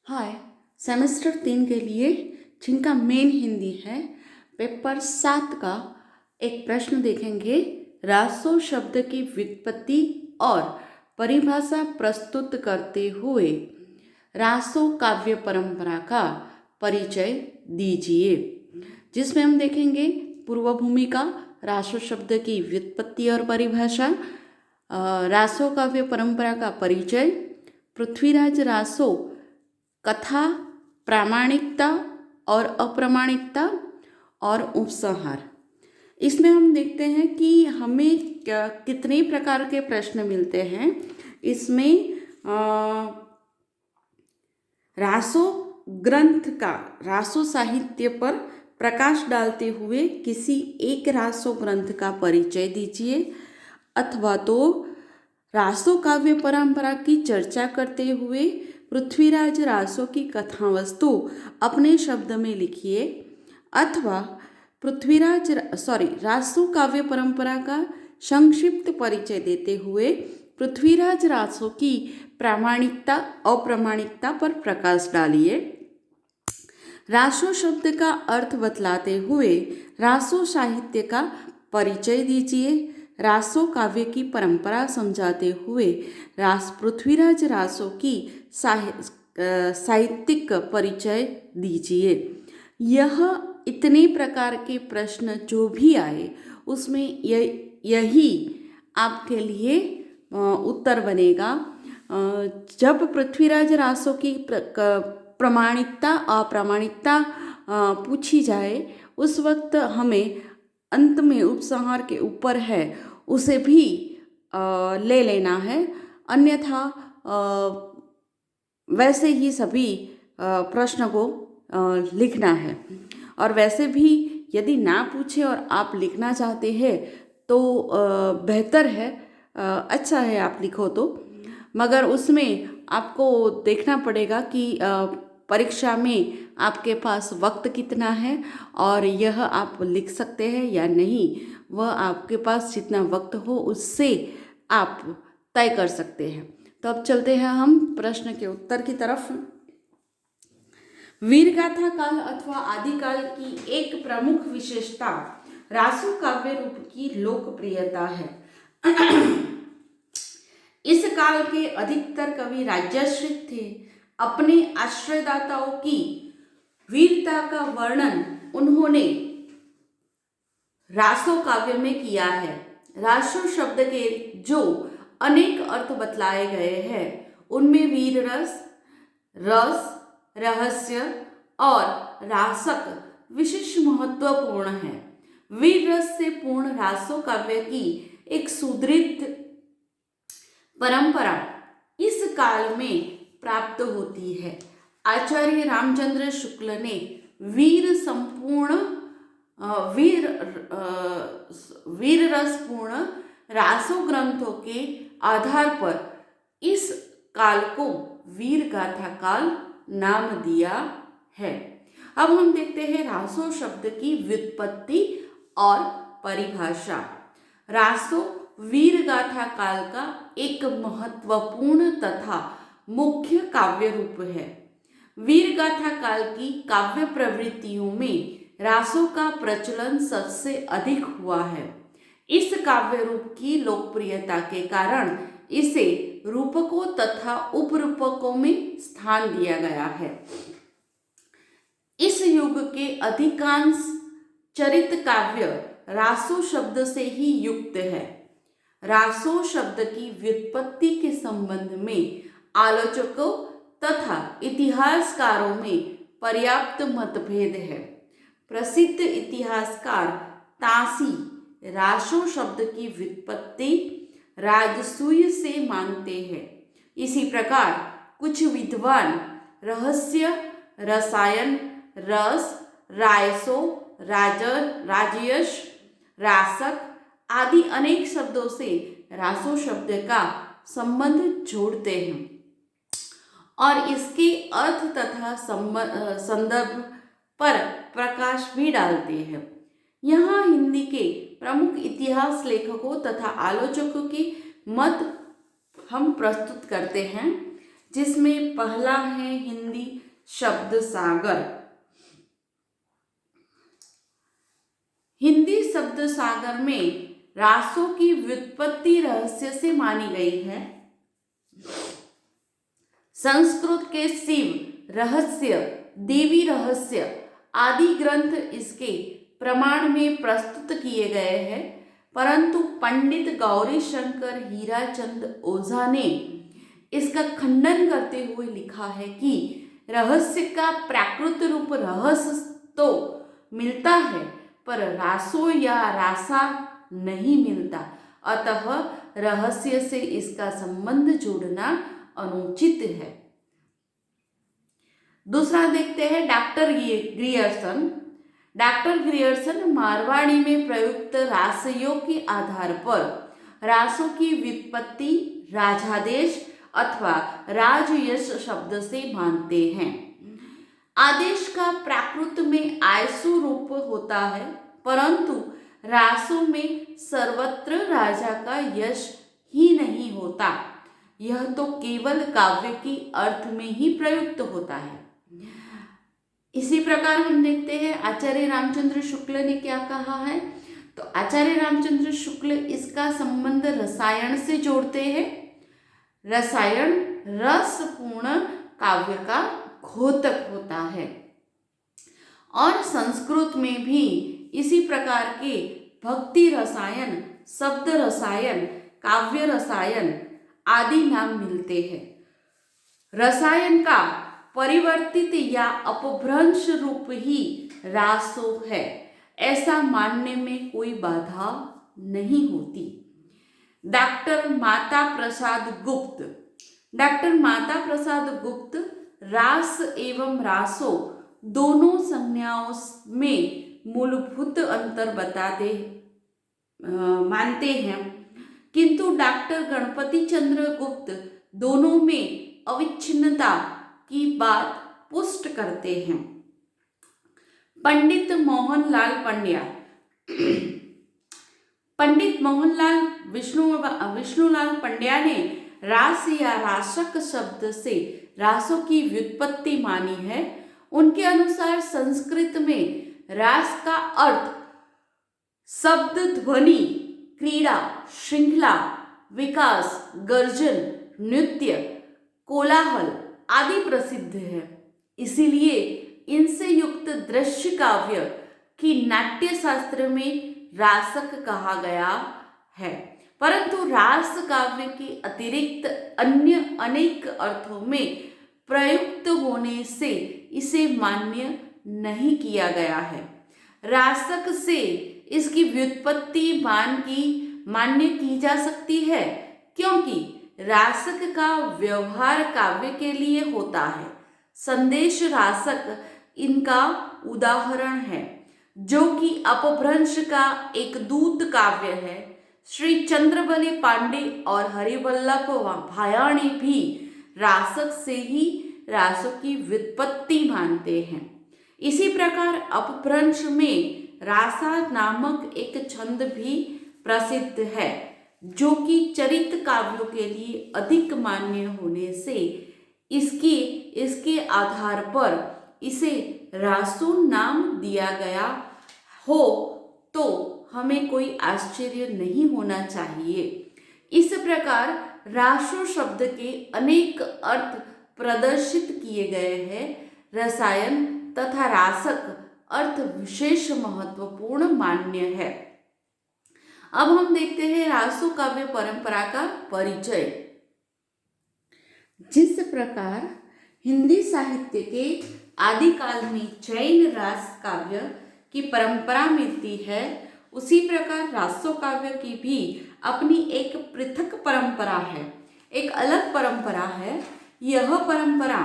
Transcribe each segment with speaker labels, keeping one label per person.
Speaker 1: हाय। Semester 3 के लिए जिनका मेन हिंदी है, पेपर 7 का एक प्रश्न देखेंगे। रासो शब्द की व्युत्पत्ति और परिभाषा प्रस्तुत करते हुए रासो काव्य परंपरा का परिचय दीजिए। जिसमें हम देखेंगे पूर्व भूमिका, रासो शब्द की व्युत्पत्ति और परिभाषा, रासो काव्य परंपरा का परिचय, पृथ्वीराज रासो कथा, प्रामाणिकता और अप्रामाणिकता और उपसंहार। इसमें हम देखते हैं कि हमें कितने प्रकार के प्रश्न मिलते हैं। इसमें रासो ग्रंथ का, रासो साहित्य पर प्रकाश डालते हुए किसी एक रासो ग्रंथ का परिचय दीजिए, अथवा तो रासो काव्य परंपरा की चर्चा करते हुए पृथ्वीराज रासो की कथा वस्तु अपने शब्द में लिखिए, अथवा रासो काव्य परंपरा का संक्षिप्त परिचय देते हुए पृथ्वीराज रासो की प्रामाणिकता अप्रामाणिकता पर प्रकाश डालिए। रासो शब्द का अर्थ बतलाते हुए रासो साहित्य का परिचय दीजिए। रासो काव्य की परंपरा समझाते हुए पृथ्वीराज रासो की साहित्यिक परिचय दीजिए। यह इतने प्रकार के प्रश्न जो भी आए उसमें यही आपके लिए उत्तर बनेगा। जब पृथ्वीराज रासो की प्रामाणिकता अप्रामाणिकता पूछी जाए, उस वक्त हमें अंत में उपसंहार के ऊपर है उसे भी ले लेना है, अन्यथा वैसे ही सभी प्रश्न को लिखना है। और वैसे भी यदि ना पूछे और आप लिखना चाहते हैं तो बेहतर है, अच्छा है आप लिखो तो, मगर उसमें आपको देखना पड़ेगा कि परीक्षा में आपके पास वक्त कितना है और यह आप लिख सकते हैं या नहीं। वह आपके पास जितना वक्त हो उससे आप तय कर सकते हैं। तो अब चलते हैं हम प्रश्न के उत्तर की तरफ। वीरगाथा काल अथवा आदिकाल की एक प्रमुख विशेषता रासो काव्य रूप की लोकप्रियता है। इस काल के अधिकतर कवि राज्याश्रित थे। अपने आश्रयदाताओं की वीरता का वर्णन उन्होंने रासो काव्य में किया है। रासो शब्द के जो अनेक अर्थ बतलाए गए हैं उनमें वीर रस, रहस्य और रासक विशेष महत्वपूर्ण है। वीर रस से पूर्ण रासो काव्य की एक सुदृढ़ परंपरा इस काल में प्राप्त होती है। आचार्य रामचंद्र शुक्ल ने वीर रसपूर्ण रासो ग्रंथों के आधार पर इस काल को वीर गाथा काल नाम दिया है। अब हम देखते हैं रासो शब्द की व्युत्पत्ति और परिभाषा। रासो वीर गाथा काल का एक महत्वपूर्ण तथा मुख्य काव्य रूप है। वीर गाथा काल की काव्य प्रवृत्तियों में रासो का प्रचलन सबसे अधिक हुआ है। इस काव्य रूप की लोकप्रियता के कारण इसे रूपकों तथा उपरूपकों में स्थान दिया गया है। इस युग के अधिकांश चरित काव्य रासो शब्द से ही युक्त है। रासो शब्द की व्युत्पत्ति के संबंध में आलोचकों तथा इतिहासकारों में पर्याप्त मतभेद है। प्रसिद्ध इतिहासकार तासी रासो शब्द की व्युत्पत्ति राजसूय से मानते हैं। इसी प्रकार कुछ विद्वान रहस्य, रसायन, रस, रायसो, राजयश, रासक आदि अनेक शब्दों से रासो शब्द का संबंध जोड़ते हैं और इसके अर्थ तथा संदर्भ पर प्रकाश भी डालते हैं। यहाँ हिंदी के प्रमुख इतिहास लेखकों तथा आलोचकों के मत हम प्रस्तुत करते हैं, जिसमें पहला है हिंदी शब्द सागर। हिंदी शब्द सागर में रासों की व्युत्पत्ति रहस्य से मानी गई है। संस्कृत के शिव रहस्य, देवी रहस्य आदि ग्रंथ इसके प्रमाण में प्रस्तुत किए गए हैं, परंतु पंडित गौरी शंकर हीराचंद ओझा ने इसका खंडन करते हुए लिखा है कि रहस्य का प्राकृत रूप रहस्य तो मिलता है, पर रासो या रासा नहीं मिलता, अतः रहस्य से इसका संबंध जोड़ना अनुचित है। दूसरा देखते हैं doctor Grierson. Doctor Grierson Marwari में प्रयुक्त रासयों के आधार पर रासों की व्युत्पत्ति राजादेश अथवा राजयश शब्द से मानते हैं। आदेश का प्राकृत में आयसु रूप होता है, परंतु रासों में सर्वत्र राजा का यश ही नहीं होता, यह तो केवल काव्य की अर्थ में ही प्रयुक्त होता है। इसी प्रकार हम देखते हैं आचार्य रामचंद्र शुक्ल ने क्या कहा है। तो आचार्य रामचंद्र शुक्ल इसका संबंध रसायन से जोड़ते हैं। रसायन रसपूर्ण काव्य का घोतक होता है, और संस्कृत में भी इसी प्रकार के भक्ति रसायन, शब्द रसायन, काव्य रसायन आदि नाम मिलते हैं। रसायन का परिवर्तित या अपभ्रंश रूप ही रासो है, ऐसा मानने में कोई बाधा नहीं होती। डॉक्टर माता प्रसाद गुप्त। डॉक्टर माता प्रसाद गुप्त रास एवं रासो दोनों संज्ञाओं में मूलभूत अंतर मानते हैं, किंतु डॉक्टर गणपति चंद्र गुप्त दोनों में अविच्छिन्नता की बात पुष्ट करते हैं। पंडित मोहनलाल पंड्या। पंडित मोहनलाल विष्णुलाल पंड्या ने रास या राशक शब्द से रासों की व्युत्पत्ति मानी है। उनके अनुसार संस्कृत में रास का अर्थ शब्द, ध्वनि, क्रीड़ा, श्रृंखला, विकास, गर्जन, नृत्य, कोलाहल आदि प्रसिद्ध है। इसीलिए इनसे युक्त दृश्य काव्य की नाट्य शास्त्र में रासक कहा गया है, परंतु रास काव्य के अतिरिक्त अन्य अनेक अर्थों में प्रयुक्त होने से इसे मान्य नहीं किया गया है। रासक से इसकी व्युत्पत्ति मान्य की जा सकती है, क्योंकि रासक का व्यवहार काव्य के लिए होता है। संदेश रासक इनका उदाहरण है, जो कि अपभ्रंश का एक दूत काव्य है। श्री चंद्रबली पांडे और हरिवल्लभ भायाणी भी रासक से ही रासों की व्युत्पत्ति मानते हैं। इसी प्रकार अपभ्रंश में रासा नामक एक छंद भी प्रसिद्ध है, जो कि चरित काव्यों के लिए अधिक मान्य होने से इसके आधार पर इसे रासो नाम दिया गया हो तो हमें कोई आश्चर्य नहीं होना चाहिए। इस प्रकार रासो शब्द के अनेक अर्थ प्रदर्शित किए गए हैं। रसायन तथा रासक अर्थ विशेष महत्वपूर्ण मान्य है। अब हम देखते हैं रासो काव्य परंपरा का परिचय। जिस प्रकार हिंदी साहित्य के आदिकाल में जैन रास काव्य की परंपरा मिलती है, उसी प्रकार रासो काव्य की भी अपनी एक पृथक परंपरा है, एक अलग परंपरा है। यह परंपरा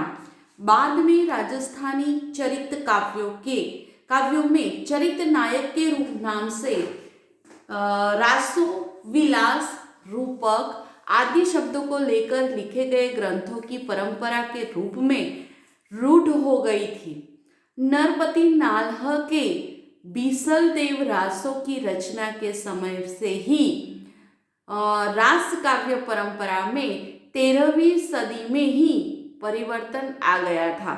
Speaker 1: बाद में राजस्थानी चरित काव्यों में चरित नायक के रूप नाम से रासो, विलास, रूपक आदि शब्दों को लेकर लिखे गए ग्रंथों की परंपरा के रूप में रूढ़ हो गई थी। नरपति नाल्ह के बीसल देव रासों की रचना के समय से ही रास काव्य परंपरा में 13वीं सदी में ही परिवर्तन आ गया था।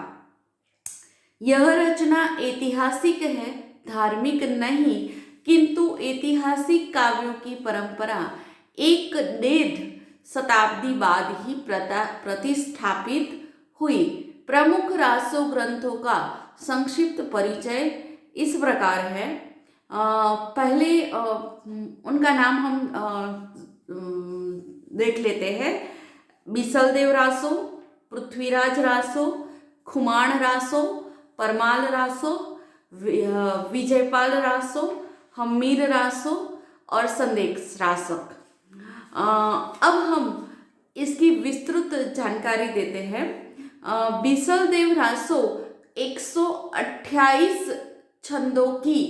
Speaker 1: यह रचना ऐतिहासिक है, धार्मिक नहीं, किंतु ऐतिहासिक काव्यों की परंपरा एक डेढ़ शताब्दी बाद ही प्रतिष्ठापित हुई। प्रमुख रासो ग्रंथों का संक्षिप्त परिचय इस प्रकार है। पहले उनका नाम हम देख लेते हैं। बिसलदेव रासो, पृथ्वीराज रासो, खुमाण रासो, परमाल रासो, विजयपाल रासो, हम्मीर रासो और संदेश रासक। अब हम इसकी विस्तृत जानकारी देते हैं। बिसलदेव रासो 128 छंदों की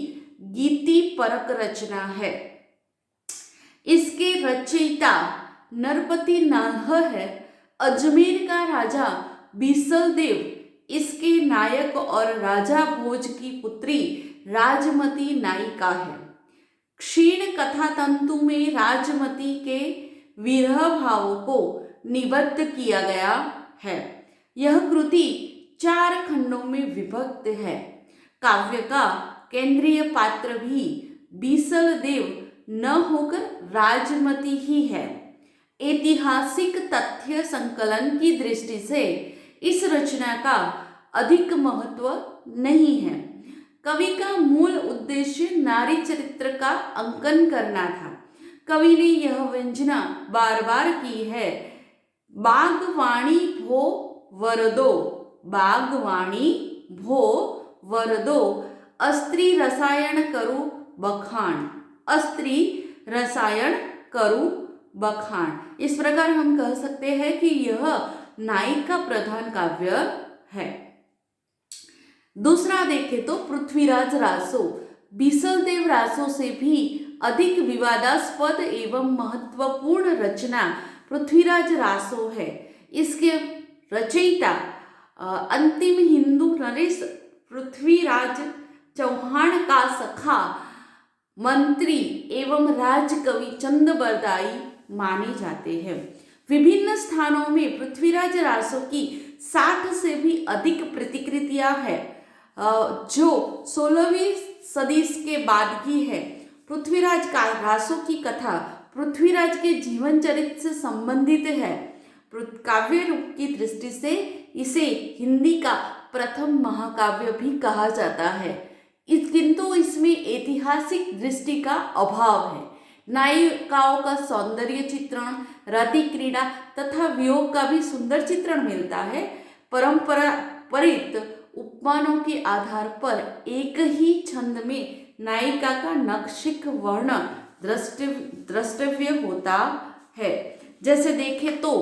Speaker 1: गीति परक रचना है। इसके रचयिता नरपति नाल्ह है। अजमेर का राजा बिसलदेव इसके नायक और राजा भोज की पुत्री राजमती नायिका है। क्षीण कथा तंतु में राजमती के विरह भावों को निबद्ध किया गया है। यह कृति 4 खंडों में विभक्त है। काव्य का केंद्रीय पात्र भी बिसलदेव न होकर राजमती ही है। ऐतिहासिक तथ्य संकलन की दृष्टि से इस रचना का अधिक महत्व नहीं है। कवि का मूल उद्देश्य नारी चरित्र का अंकन करना था। कवि ने यह व्यंजना बार बार की है। बागवाणी भो वरदो, बागवाणी भो वरदो, अस्त्री रसायन करु बखान, अस्त्री रसायन करु बखान। इस प्रकार हम कह सकते हैं कि यह नायिका प्रधान काव्य है। दूसरा देखें तो पृथ्वीराज रासो बिसलदेव रासो से भी अधिक विवादास्पद एवं महत्वपूर्ण रचना पृथ्वीराज रासो है। इसके रचयिता अंतिम हिंदू नरेश पृथ्वीराज चौहान का सखा, मंत्री एवं राजकवि चंद बरदाई माने जाते हैं। विभिन्न स्थानों में पृथ्वीराज रासो की 60 से भी अधिक प्रतिकृतियां हैं, जो 16वीं सदी के बाद की है। पृथ्वीराज का रासो की कथा पृथ्वीराज के जीवन चरित्र से संबंधित है। काव्य रूप की दृष्टि से इसे हिंदी का प्रथम महाकाव्य भी कहा जाता है, किंतु इसमें ऐतिहासिक दृष्टि का अभाव है। नायिकाओं का सौंदर्य चित्रण, रति क्रीड़ा तथा वियोग का भी सुंदर चित्रण मिलता है। परंपरागत उपमानों के आधार पर एक ही छंद में नायिका का नक्षिक वर्ण द्रष्टव्य होता है। जैसे देखें तो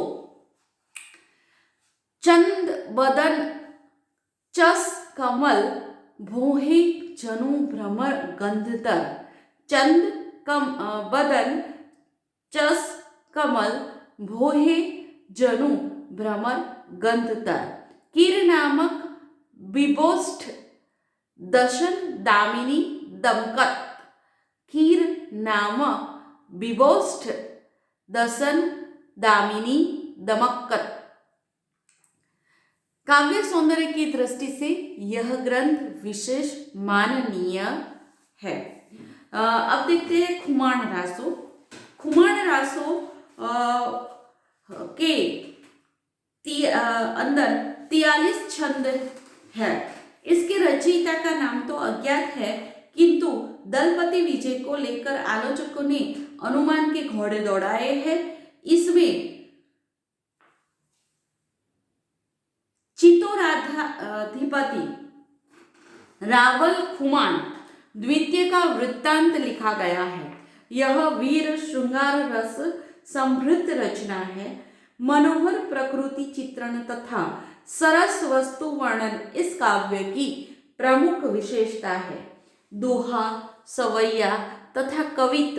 Speaker 1: चंद बदन चस कमल भोहे जनु भ्रमर गंधतर, चंद बदन चस कमल भोहे जनु भ्रमर गंधतर। कीर नामक विभोष्ठ दशन दामिनी दमकत, कीर नामक विभोष्ठ दशन दामिनी दमकत। काव्य सौंदर्य की दृष्टि से यह ग्रंथ विशेष माननीय है। अब देखते हैं खुमाण रासो। खुमाण रासो के अंदर 43 छंद है। इसके रचयिता का नाम तो अज्ञात है, किंतु दलपति विजय को लेकर आलोचकों ने अनुमान के घोड़े दौड़ाए हैं। इसमें चित्तौराधिपति रावल खुमान द्वितीय का वृत्तांत लिखा गया है। यह वीर श्रृंगार रस समृद्ध रचना है। मनोहर प्रकृति चित्रण तथा सरस वस्तु वर्णन इस काव्य की प्रमुख विशेषता है। दोहा, सवैया तथा कवित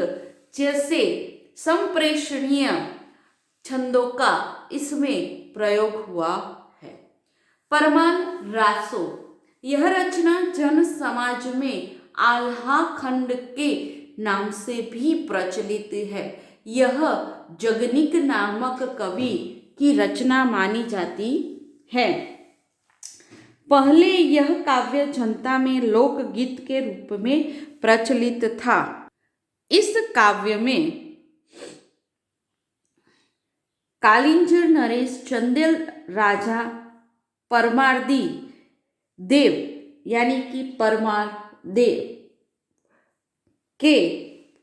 Speaker 1: जैसे संप्रेषणीय छंदों का इसमें प्रयोग हुआ है। परमाल रासो, यह रचना जन समाज में आल्हा खंड के नाम से भी प्रचलित है। यह जगनिक नामक कवि की रचना मानी जाती है। पहले यह काव्य जनता में लोकगीत के रूप में प्रचलित था। इस काव्य में कालिंजर नरेश, चंदेल राजा, परमारदी देव यानी कि परमार देव के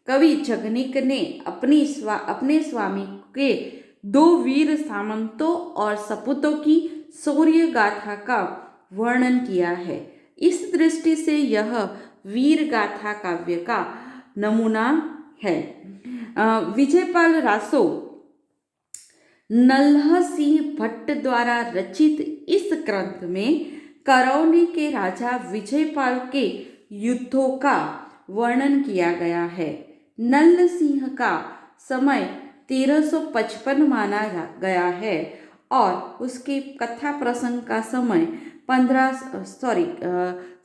Speaker 1: कवि जगनिक ने अपने स्वामी के दो वीर सामंतों और सपूतों की शौर्य गाथा का वर्णन किया है। इस दृष्टि से यह वीर गाथा काव्य का नमूना है। विजयपाल रासो नल्ह सिंह भट्ट द्वारा रचित इस ग्रंथ में करौली के राजा विजयपाल के युद्धों का वर्णन किया गया है। नल्ल सिंह का समय 1355 माना गया है और उसके कथा प्रसंग का समय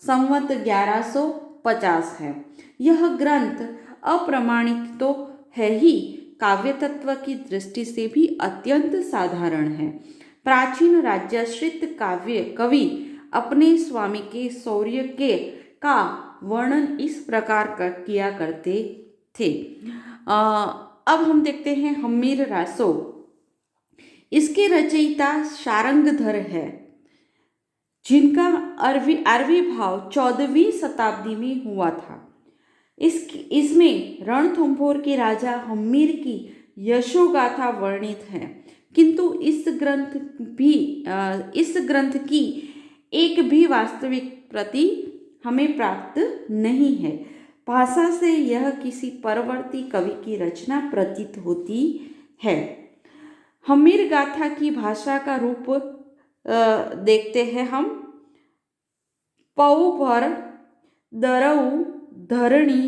Speaker 1: संवत 1150 है। यह ग्रंथ अप्रमाणित तो है ही, काव्य तत्व की दृष्टि से भी अत्यंत साधारण है। प्राचीन राज्याश्रित कवि अपने स्वामी के शौर्य का वर्णन इस प्रकार किया करते थे। अब हम देखते हैं हम्मीर रासो। इसके रचयिता शारंगधर है, जिनका अरबी भाव 14वीं शताब्दी में हुआ था। इसमें रणथंभोर के राजा हम्मीर की यशोगाथा वर्णित है, किंतु इस ग्रंथ की एक भी वास्तविक प्रति हमें प्राप्त नहीं है। भाषा से यह किसी परवर्ती कवि की रचना प्रतीत होती है। हम्मीर गाथा की भाषा का रूप देखते हैं हम। पौ भर दरऊ धरणी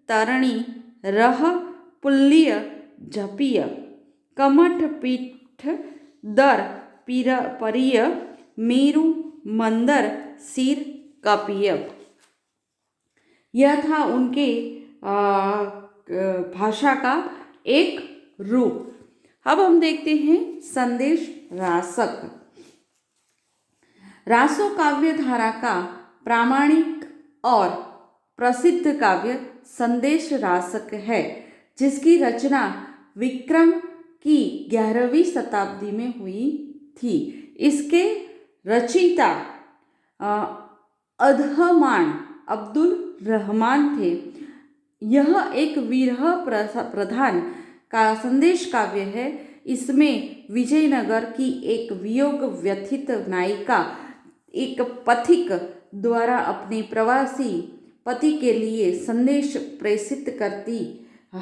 Speaker 1: तरणी रह पुल्लिय झपिय कमठ पीठ दर परिय मेरु मंदर सिर कपिय। यह था उनके भाषा का एक रूप। अब हम देखते हैं संदेश रासक। रासो काव्य धारा का प्रामाणिक और प्रसिद्ध काव्य संदेश रासक है, जिसकी रचना विक्रम की 11वीं शताब्दी में हुई थी। इसके रचयिता अधमान अब्दुल रहमान थे। यह एक विरह प्रधान का संदेश काव्य है। इसमें विजयनगर की एक वियोग व्यथित नायिका एक पथिक द्वारा अपने प्रवासी पति के लिए संदेश प्रेषित करती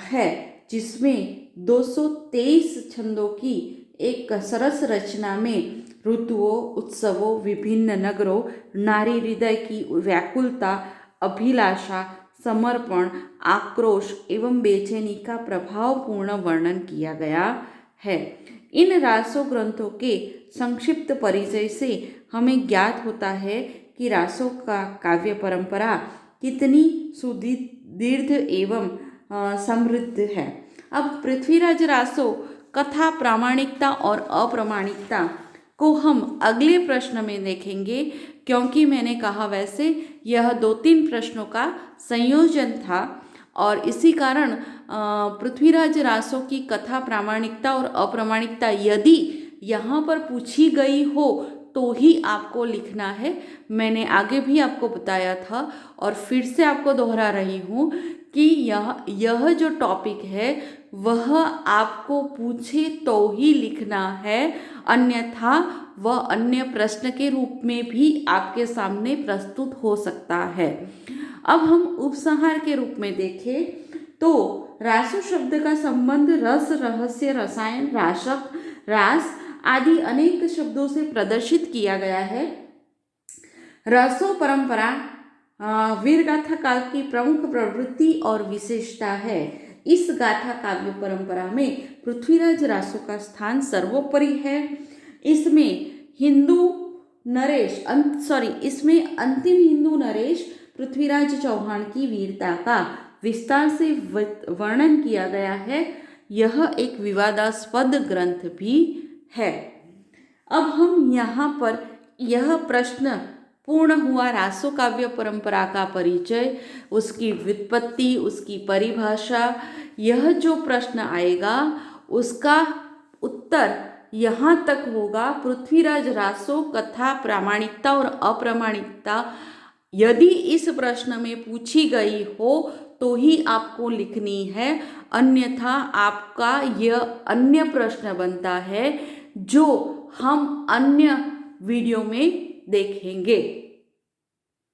Speaker 1: है, जिसमें 223 छंदों की एक सरस रचना में ऋतुओं, उत्सवों, विभिन्न नगरों, नारी हृदय की व्याकुलता, अभिलाषा, समर्पण, आक्रोश एवं बेचैनी का प्रभावपूर्ण वर्णन किया गया है। इन रासो ग्रंथों के संक्षिप्त परिचय से हमें ज्ञात होता है कि रासो का काव्य परंपरा कितनी सुदीर्घ एवं समृद्ध है। अब पृथ्वीराज रासो कथा प्रामाणिकता और अप्रामाणिकता को हम अगले प्रश्न में देखेंगे, क्योंकि मैंने कहा वैसे यह 2-3 प्रश्नों का संयोजन था और इसी कारण पृथ्वीराज रासो की कथा प्रामाणिकता और अप्रामाणिकता यदि यहाँ पर पूछी गई हो तो ही आपको लिखना है। मैंने आगे भी आपको बताया था और फिर से आपको दोहरा रही हूँ कि यह जो टॉपिक है वह आपको पूछे तो ही लिखना है, अन्यथा वह अन्य प्रश्न के रूप में भी आपके सामने प्रस्तुत हो सकता है। अब हम उपसंहार के रूप में देखें तो रासो शब्द का संबंध रस, रहस्य, रसायन, राशक, रास आदि अनेक शब्दों से प्रदर्शित किया गया है। रासो परंपरा वीर गाथा काल की प्रमुख प्रवृत्ति और विशेषता है। इस गाथा काव्य परंपरा में पृथ्वीराज रासो का स्थान सर्वोपरि है। इसमें अंतिम हिंदू नरेश पृथ्वीराज चौहान की वीरता का विस्तार से वर्णन किया गया है। यह एक विवादास्पद ग्रंथ भी है। अब हम यहाँ पर यह प्रश्न पूर्ण हुआ रासो काव्य परंपरा का परिचय, उसकी व्युत्पत्ति, उसकी परिभाषा। यह जो प्रश्न आएगा उसका उत्तर यहाँ तक होगा। पृथ्वीराज रासो कथा प्रामाणिकता और अप्रामाणिकता यदि इस प्रश्न में पूछी गई हो तो ही आपको लिखनी है, अन्यथा आपका यह अन्य प्रश्न बनता है जो हम अन्य वीडियो में देखेंगे।